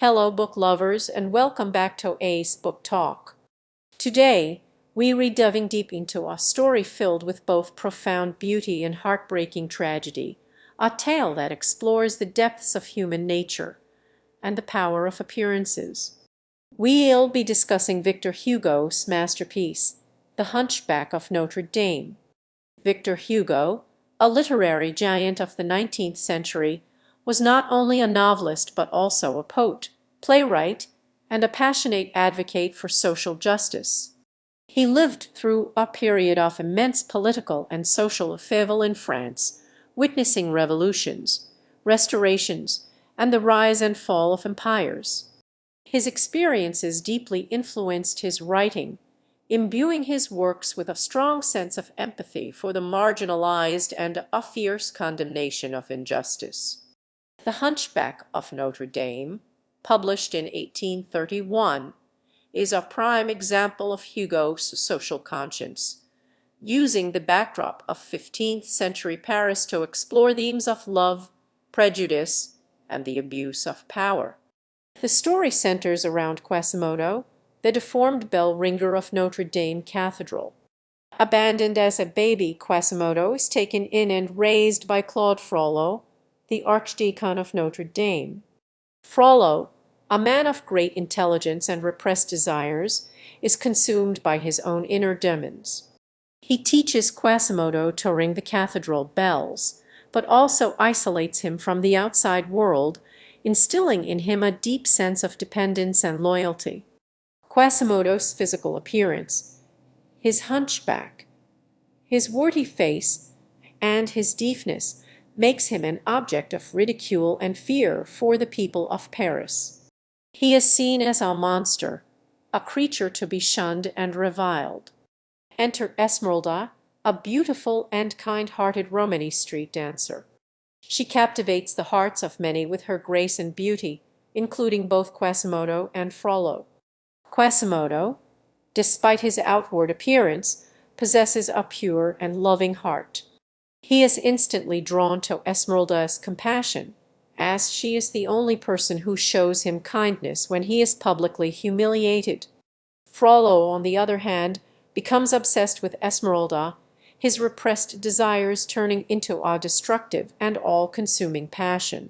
Hello, book lovers, and welcome back to Ace Book Talk. Today, we read diving deep into a story filled with both profound beauty and heartbreaking tragedy, a tale that explores the depths of human nature and the power of appearances. We'll be discussing Victor Hugo's masterpiece, The Hunchback of Notre Dame. Victor Hugo, a literary giant of the 19th century, was not only a novelist but also a poet, playwright, and a passionate advocate for social justice. He lived through a period of immense political and social upheaval in France, witnessing revolutions, restorations, and the rise and fall of empires. His experiences deeply influenced his writing, imbuing his works with a strong sense of empathy for the marginalized and a fierce condemnation of injustice. The Hunchback of Notre Dame, published in 1831, is a prime example of Hugo's social conscience, using the backdrop of 15th century Paris to explore themes of love, prejudice, and the abuse of power. The story centers around Quasimodo, the deformed bell ringer of Notre Dame Cathedral. Abandoned as a baby, Quasimodo is taken in and raised by Claude Frollo, the archdeacon of Notre Dame. Frollo, a man of great intelligence and repressed desires, is consumed by his own inner demons. He teaches Quasimodo to ring the cathedral bells, but also isolates him from the outside world, instilling in him a deep sense of dependence and loyalty. Quasimodo's physical appearance, his hunchback, his warty face, and his deafness makes him an object of ridicule and fear for the people of Paris. He is seen as a monster, a creature to be shunned and reviled. Enter Esmeralda, a beautiful and kind-hearted Romany street dancer. She captivates the hearts of many with her grace and beauty, including both Quasimodo and Frollo. Quasimodo, despite his outward appearance, possesses a pure and loving heart. He is instantly drawn to Esmeralda's compassion, as she is the only person who shows him kindness when he is publicly humiliated. Frollo, on the other hand, becomes obsessed with Esmeralda, his repressed desires turning into a destructive and all-consuming passion.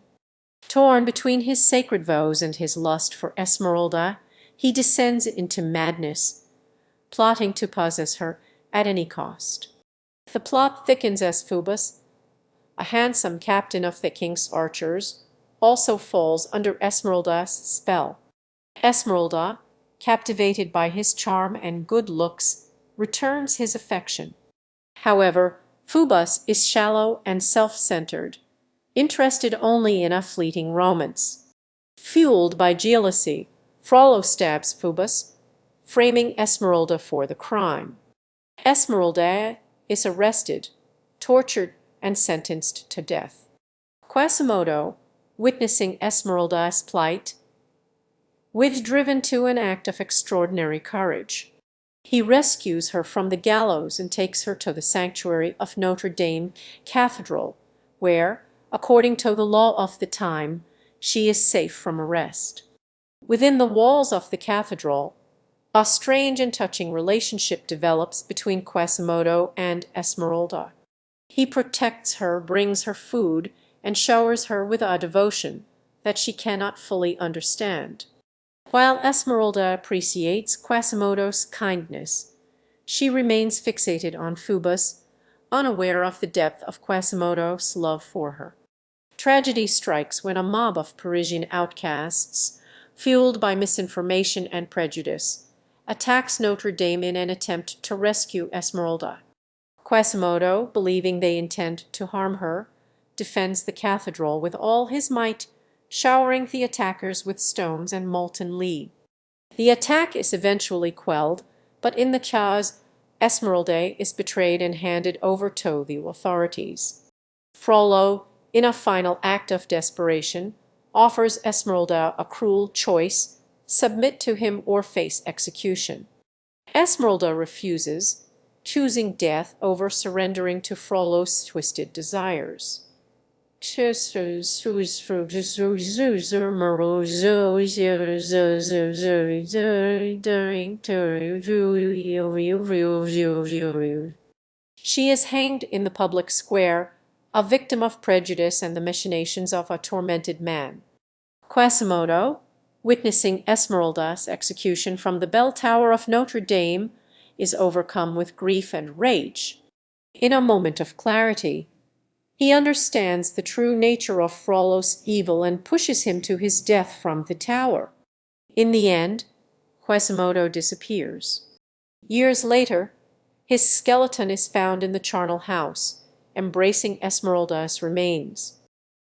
Torn between his sacred vows and his lust for Esmeralda, he descends into madness, plotting to possess her at any cost. The plot thickens as Phoebus, a handsome captain of the king's archers, also falls under Esmeralda's spell. Esmeralda, captivated by his charm and good looks, returns his affection. However, Phoebus is shallow and self-centered, interested only in a fleeting romance. Fueled by jealousy, Frollo stabs Phoebus, framing Esmeralda for the crime. Esmeralda is arrested, tortured, and sentenced to death. Quasimodo, witnessing Esmeralda's plight, was driven to an act of extraordinary courage. He rescues her from the gallows and takes her to the sanctuary of Notre Dame Cathedral, where, according to the law of the time, she is safe from arrest. Within the walls of the cathedral, a strange and touching relationship develops between Quasimodo and Esmeralda. He protects her, brings her food, and showers her with a devotion that she cannot fully understand. While Esmeralda appreciates Quasimodo's kindness, she remains fixated on Phoebus, unaware of the depth of Quasimodo's love for her. Tragedy strikes when a mob of Parisian outcasts, fueled by misinformation and prejudice, attacks Notre Dame in an attempt to rescue Esmeralda. Quasimodo, believing they intend to harm her, defends the cathedral with all his might, showering the attackers with stones and molten lead. The attack is eventually quelled, but in the chaos, Esmeralda is betrayed and handed over to the authorities. Frollo, in a final act of desperation, offers Esmeralda a cruel choice: submit to him or face execution. Esmeralda refuses, choosing death over surrendering to Frollo's twisted desires. She is hanged in the public square, a victim of prejudice and the machinations of a tormented man. Quasimodo, witnessing Esmeralda's execution from the bell tower of Notre Dame, is overcome with grief and rage. In a moment of clarity, he understands the true nature of Frollo's evil and pushes him to his death from the tower. In the end, Quasimodo disappears. Years later, his skeleton is found in the charnel house, embracing Esmeralda's remains.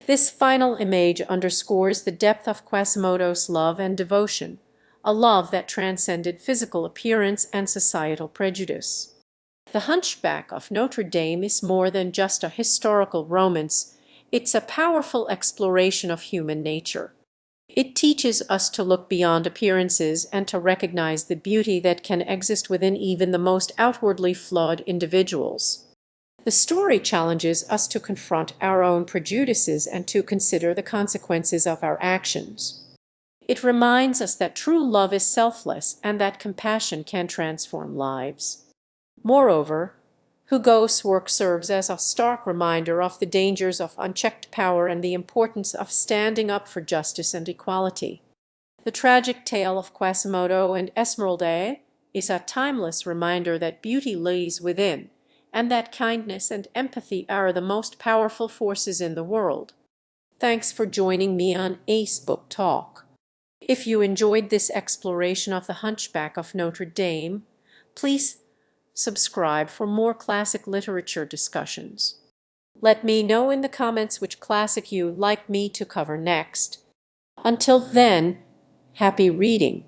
This final image underscores the depth of Quasimodo's love and devotion, a love that transcended physical appearance and societal prejudice. The Hunchback of Notre Dame is more than just a historical romance, it's a powerful exploration of human nature. It teaches us to look beyond appearances and to recognize the beauty that can exist within even the most outwardly flawed individuals. The story challenges us to confront our own prejudices and to consider the consequences of our actions. It reminds us that true love is selfless and that compassion can transform lives. Moreover, Hugo's work serves as a stark reminder of the dangers of unchecked power and the importance of standing up for justice and equality. The tragic tale of Quasimodo and Esmeralda is a timeless reminder that beauty lays within, and that kindness and empathy are the most powerful forces in the world. Thanks for joining me on Ace Book Talk. If you enjoyed this exploration of the Hunchback of Notre Dame, please subscribe for more classic literature discussions. Let me know in the comments which classic you'd like me to cover next. Until then, happy reading!